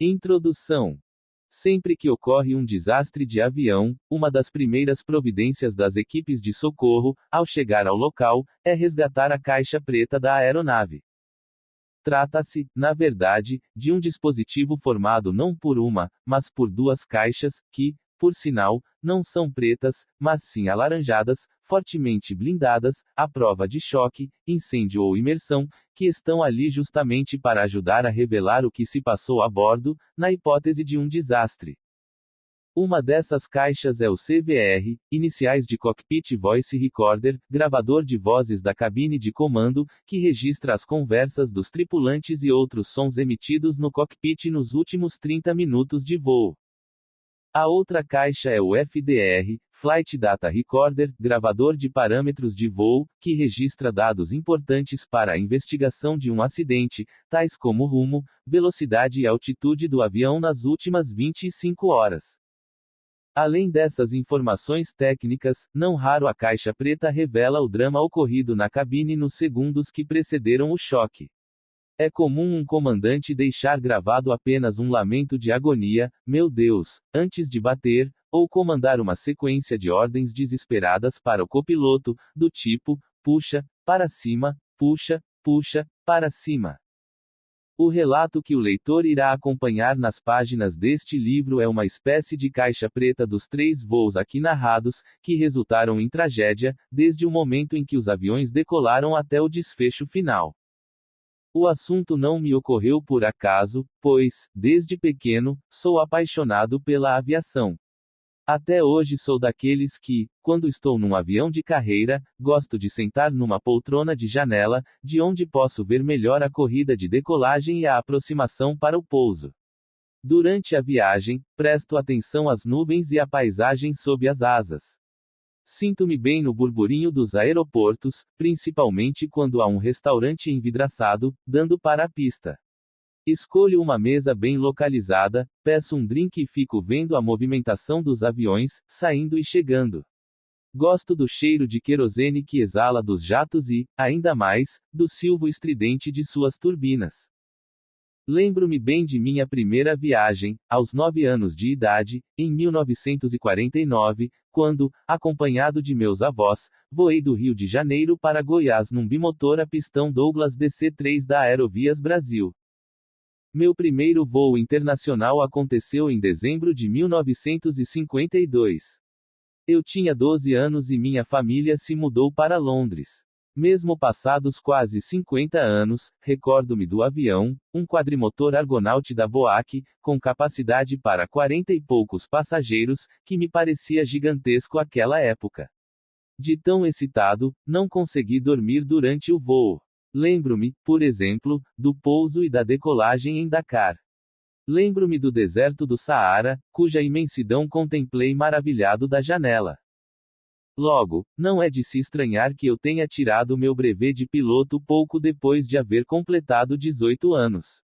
Introdução. Sempre que ocorre um desastre de avião, uma das primeiras providências das equipes de socorro, ao chegar ao local, é resgatar a caixa preta da aeronave. Trata-se, na verdade, de um dispositivo formado não por uma, mas por duas caixas, que, por sinal, não são pretas, mas sim alaranjadas, fortemente blindadas, à prova de choque, incêndio ou imersão, que estão ali justamente para ajudar a revelar o que se passou a bordo, na hipótese de um desastre. Uma dessas caixas é o CVR, iniciais de Cockpit Voice Recorder, gravador de vozes da cabine de comando, que registra as conversas dos tripulantes e outros sons emitidos no cockpit nos últimos 30 minutos de voo. A outra caixa é o FDR, Flight Data Recorder, gravador de parâmetros de voo, que registra dados importantes para a investigação de um acidente, tais como rumo, velocidade e altitude do avião nas últimas 25 horas. Além dessas informações técnicas, não raro a caixa preta revela o drama ocorrido na cabine nos segundos que precederam o choque. É comum um comandante deixar gravado apenas um lamento de agonia, meu Deus, antes de bater, ou comandar uma sequência de ordens desesperadas para o copiloto, do tipo, puxa, para cima, puxa, puxa, para cima. O relato que o leitor irá acompanhar nas páginas deste livro é uma espécie de caixa preta dos 3 voos aqui narrados, que resultaram em tragédia, desde o momento em que os aviões decolaram até o desfecho final. O assunto não me ocorreu por acaso, pois, desde pequeno, sou apaixonado pela aviação. Até hoje sou daqueles que, quando estou num avião de carreira, gosto de sentar numa poltrona de janela, de onde posso ver melhor a corrida de decolagem e a aproximação para o pouso. Durante a viagem, presto atenção às nuvens e à paisagem sob as asas. Sinto-me bem no burburinho dos aeroportos, principalmente quando há um restaurante envidraçado, dando para a pista. Escolho uma mesa bem localizada, peço um drink e fico vendo a movimentação dos aviões, saindo e chegando. Gosto do cheiro de querosene que exala dos jatos e, ainda mais, do silvo estridente de suas turbinas. Lembro-me bem de minha primeira viagem, aos 9 anos de idade, em 1949, quando, acompanhado de meus avós, voei do Rio de Janeiro para Goiás num bimotor a pistão Douglas DC-3 da Aerovias Brasil. Meu primeiro voo internacional aconteceu em dezembro de 1952. Eu tinha 12 anos e minha família se mudou para Londres. Mesmo passados quase 50 anos, recordo-me do avião, um quadrimotor Argonaut da Boeing, com capacidade para 40 e poucos passageiros, que me parecia gigantesco àquela época. De tão excitado, não consegui dormir durante o voo. Lembro-me, por exemplo, do pouso e da decolagem em Dakar. Lembro-me do deserto do Saara, cuja imensidão contemplei maravilhado da janela. Logo, não é de se estranhar que eu tenha tirado meu brevet de piloto pouco depois de haver completado 18 anos.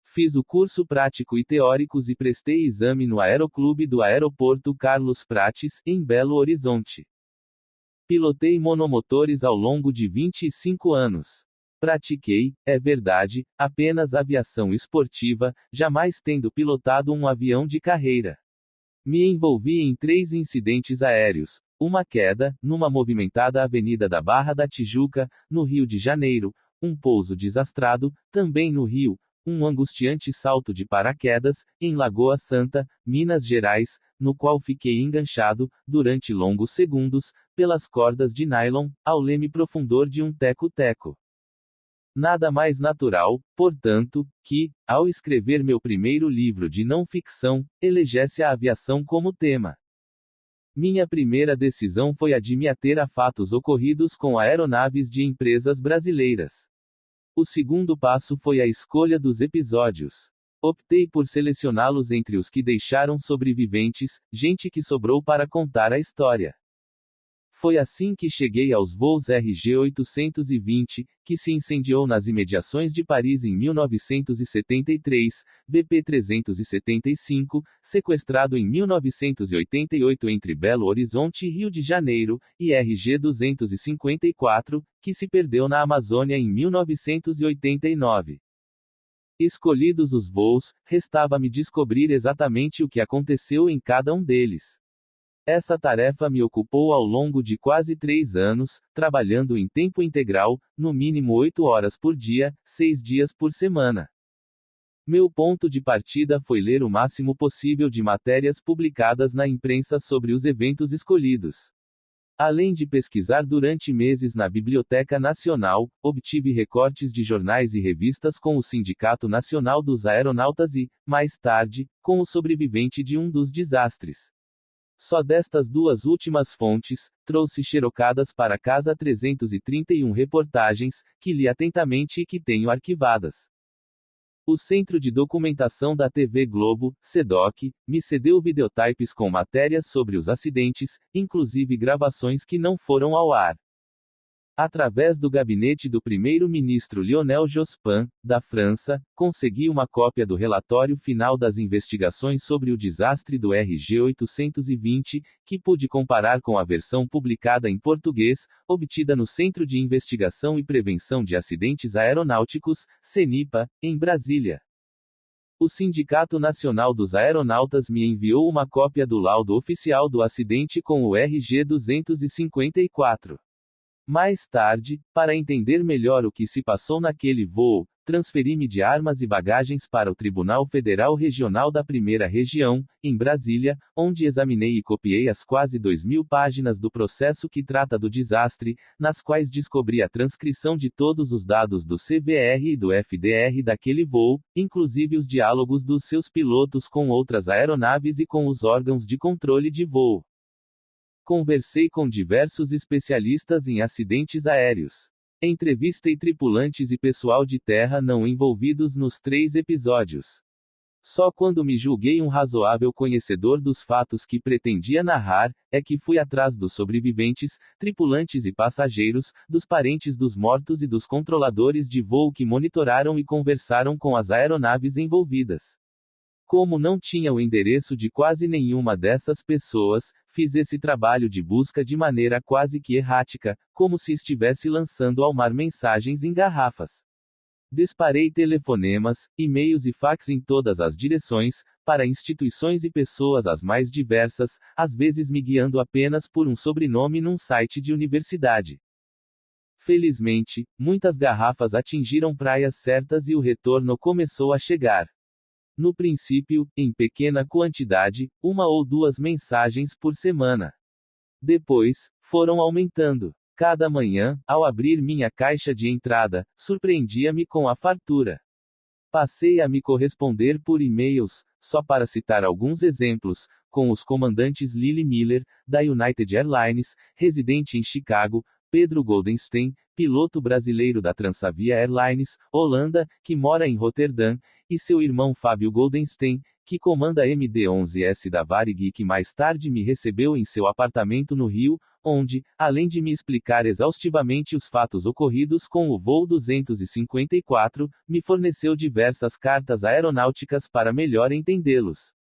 Fiz o curso prático e teóricos e prestei exame no Aeroclube do Aeroporto Carlos Prates, em Belo Horizonte. Pilotei monomotores ao longo de 25 anos. Pratiquei, é verdade, apenas aviação esportiva, jamais tendo pilotado um avião de carreira. Me envolvi em 3 incidentes aéreos. Uma queda, numa movimentada avenida da Barra da Tijuca, no Rio de Janeiro, um pouso desastrado, também no Rio, um angustiante salto de paraquedas, em Lagoa Santa, Minas Gerais, no qual fiquei enganchado, durante longos segundos, pelas cordas de nylon, ao leme profundor de um teco-teco. Nada mais natural, portanto, que, ao escrever meu primeiro livro de não-ficção, elegesse a aviação como tema. Minha primeira decisão foi a de me ater a fatos ocorridos com aeronaves de empresas brasileiras. O segundo passo foi a escolha dos episódios. Optei por selecioná-los entre os que deixaram sobreviventes, gente que sobrou para contar a história. Foi assim que cheguei aos voos RG-820, que se incendiou nas imediações de Paris em 1973, VP-375, sequestrado em 1988 entre Belo Horizonte e Rio de Janeiro, e RG-254, que se perdeu na Amazônia em 1989. Escolhidos os voos, restava-me descobrir exatamente o que aconteceu em cada um deles. Essa tarefa me ocupou ao longo de quase 3 anos, trabalhando em tempo integral, no mínimo 8 horas por dia, 6 dias por semana. Meu ponto de partida foi ler o máximo possível de matérias publicadas na imprensa sobre os eventos escolhidos. Além de pesquisar durante meses na Biblioteca Nacional, obtive recortes de jornais e revistas com o Sindicato Nacional dos Aeronautas e, mais tarde, com o sobrevivente de um dos desastres. Só destas duas últimas fontes, trouxe xerocadas para casa 331 reportagens, que li atentamente e que tenho arquivadas. O Centro de Documentação da TV Globo, SEDOC, me cedeu videotypes com matérias sobre os acidentes, inclusive gravações que não foram ao ar. Através do gabinete do primeiro-ministro Lionel Jospin, da França, consegui uma cópia do relatório final das investigações sobre o desastre do RG-820, que pude comparar com a versão publicada em português, obtida no Centro de Investigação e Prevenção de Acidentes Aeronáuticos, CENIPA, em Brasília. O Sindicato Nacional dos Aeronautas me enviou uma cópia do laudo oficial do acidente com o RG-254. Mais tarde, para entender melhor o que se passou naquele voo, transferi-me de armas e bagagens para o Tribunal Federal Regional da Primeira Região, em Brasília, onde examinei e copiei as quase 2.000 páginas do processo que trata do desastre, nas quais descobri a transcrição de todos os dados do CVR e do FDR daquele voo, inclusive os diálogos dos seus pilotos com outras aeronaves e com os órgãos de controle de voo. Conversei com diversos especialistas em acidentes aéreos. Entrevistei tripulantes e pessoal de terra não envolvidos nos 3 episódios. Só quando me julguei um razoável conhecedor dos fatos que pretendia narrar, é que fui atrás dos sobreviventes, tripulantes e passageiros, dos parentes dos mortos e dos controladores de voo que monitoraram e conversaram com as aeronaves envolvidas. Como não tinha o endereço de quase nenhuma dessas pessoas, fiz esse trabalho de busca de maneira quase que errática, como se estivesse lançando ao mar mensagens em garrafas. Disparei telefonemas, e-mails e fax em todas as direções, para instituições e pessoas as mais diversas, às vezes me guiando apenas por um sobrenome num site de universidade. Felizmente, muitas garrafas atingiram praias certas e o retorno começou a chegar. No princípio, em pequena quantidade, 1 ou 2 mensagens por semana. Depois, foram aumentando. Cada manhã, ao abrir minha caixa de entrada, surpreendia-me com a fartura. Passei a me corresponder por e-mails, só para citar alguns exemplos, com os comandantes Lily Miller, da United Airlines, residente em Chicago, Pedro Goldenstein, piloto brasileiro da Transavia Airlines, Holanda, que mora em Roterdã, e seu irmão Fábio Goldenstein, que comanda a MD-11S da Varig e que mais tarde me recebeu em seu apartamento no Rio, onde, além de me explicar exaustivamente os fatos ocorridos com o voo 254, me forneceu diversas cartas aeronáuticas para melhor entendê-los.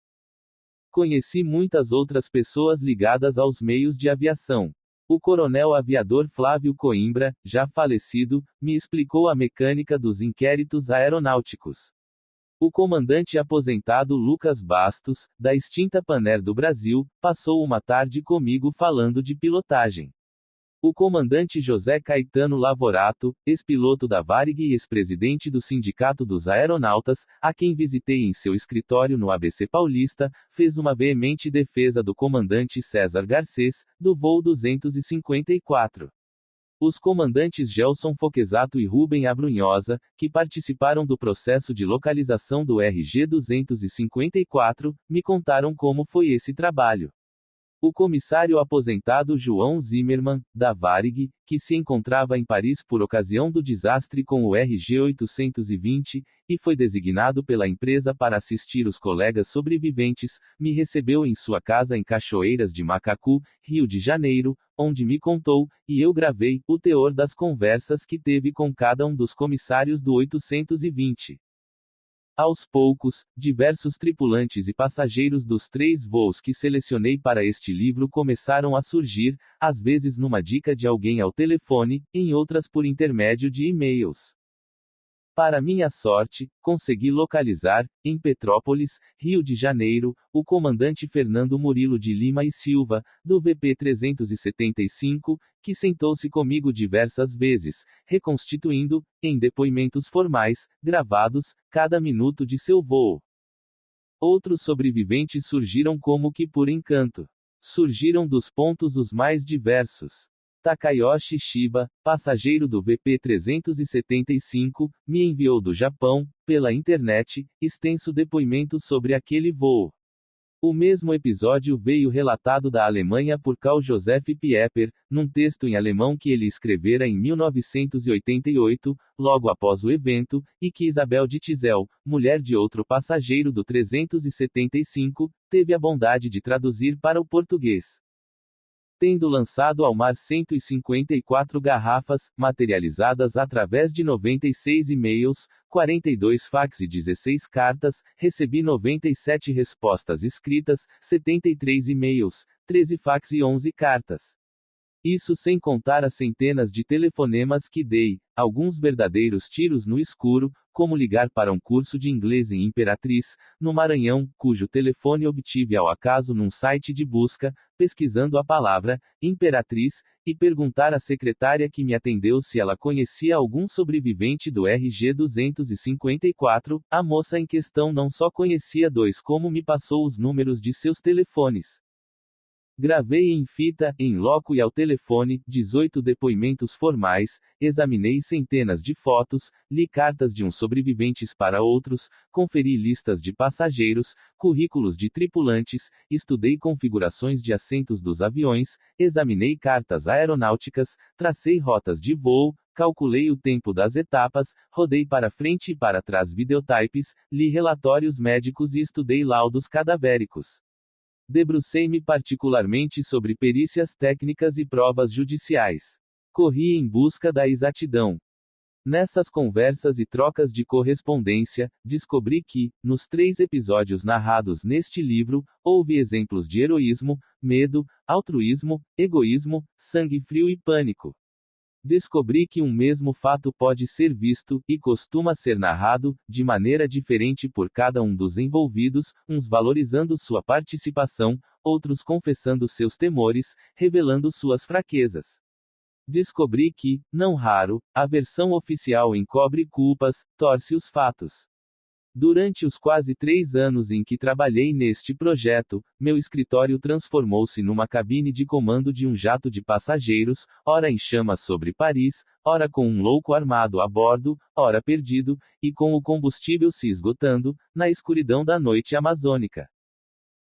Conheci muitas outras pessoas ligadas aos meios de aviação. O coronel aviador Flávio Coimbra, já falecido, me explicou a mecânica dos inquéritos aeronáuticos. O comandante aposentado Lucas Bastos, da extinta Panair do Brasil, passou uma tarde comigo falando de pilotagem. O comandante José Caetano Lavorato, ex-piloto da Varig e ex-presidente do Sindicato dos Aeronautas, a quem visitei em seu escritório no ABC Paulista, fez uma veemente defesa do comandante César Garcês, do voo 254. Os comandantes Gelson Foquesato e Rubem Abrunhosa, que participaram do processo de localização do RG-254, me contaram como foi esse trabalho. O comissário aposentado João Zimmermann, da Varig, que se encontrava em Paris por ocasião do desastre com o RG-820, e foi designado pela empresa para assistir os colegas sobreviventes, me recebeu em sua casa em Cachoeiras de Macacu, Rio de Janeiro, onde me contou, e eu gravei, o teor das conversas que teve com cada um dos comissários do 820. Aos poucos, diversos tripulantes e passageiros dos 3 voos que selecionei para este livro começaram a surgir, às vezes numa dica de alguém ao telefone, em outras por intermédio de e-mails. Para minha sorte, consegui localizar, em Petrópolis, Rio de Janeiro, o comandante Fernando Murilo de Lima e Silva, do VP-375, que sentou-se comigo diversas vezes, reconstituindo, em depoimentos formais, gravados, cada minuto de seu voo. Outros sobreviventes surgiram como que por encanto. Surgiram dos pontos os mais diversos. Takayoshi Shiba, passageiro do VP-375, me enviou do Japão, pela internet, extenso depoimento sobre aquele voo. O mesmo episódio veio relatado da Alemanha por Karl Joseph Pieper, num texto em alemão que ele escrevera em 1988, logo após o evento, e que Isabel de Tisel, mulher de outro passageiro do 375, teve a bondade de traduzir para o português. Tendo lançado ao mar 154 garrafas, materializadas através de 96 e-mails, 42 fax e 16 cartas, recebi 97 respostas escritas, 73 e-mails, 13 fax e 11 cartas. Isso sem contar as centenas de telefonemas que dei, alguns verdadeiros tiros no escuro, como ligar para um curso de inglês em Imperatriz, no Maranhão, cujo telefone obtive ao acaso num site de busca, pesquisando a palavra Imperatriz, e perguntar à secretária que me atendeu se ela conhecia algum sobrevivente do RG 254. A moça em questão não só conhecia dois, como me passou os números de seus telefones. Gravei em fita, em loco e ao telefone, 18 depoimentos formais, examinei centenas de fotos, li cartas de uns sobreviventes para outros, conferi listas de passageiros, currículos de tripulantes, estudei configurações de assentos dos aviões, examinei cartas aeronáuticas, tracei rotas de voo, calculei o tempo das etapas, rodei para frente e para trás videotypes, li relatórios médicos e estudei laudos cadavéricos. Debrucei-me particularmente sobre perícias técnicas e provas judiciais. Corri em busca da exatidão. Nessas conversas e trocas de correspondência, descobri que, nos 3 episódios narrados neste livro, houve exemplos de heroísmo, medo, altruísmo, egoísmo, sangue frio e pânico. Descobri que um mesmo fato pode ser visto, e costuma ser narrado, de maneira diferente por cada um dos envolvidos, uns valorizando sua participação, outros confessando seus temores, revelando suas fraquezas. Descobri que, não raro, a versão oficial encobre culpas, torce os fatos. Durante os quase 3 anos em que trabalhei neste projeto, meu escritório transformou-se numa cabine de comando de um jato de passageiros, ora em chamas sobre Paris, ora com um louco armado a bordo, ora perdido, e com o combustível se esgotando, na escuridão da noite amazônica.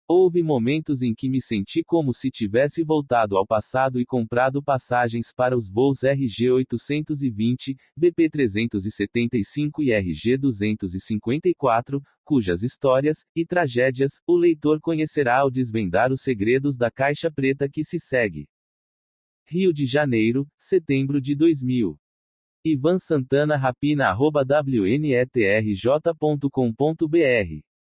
Houve momentos em que me senti como se tivesse voltado ao passado e comprado passagens para os voos RG-820, VP-375 e RG-254, cujas histórias, e tragédias, o leitor conhecerá ao desvendar os segredos da caixa preta que se segue. Rio de Janeiro, setembro de 2000. Ivan Santana Rapina @wnetrj.com.br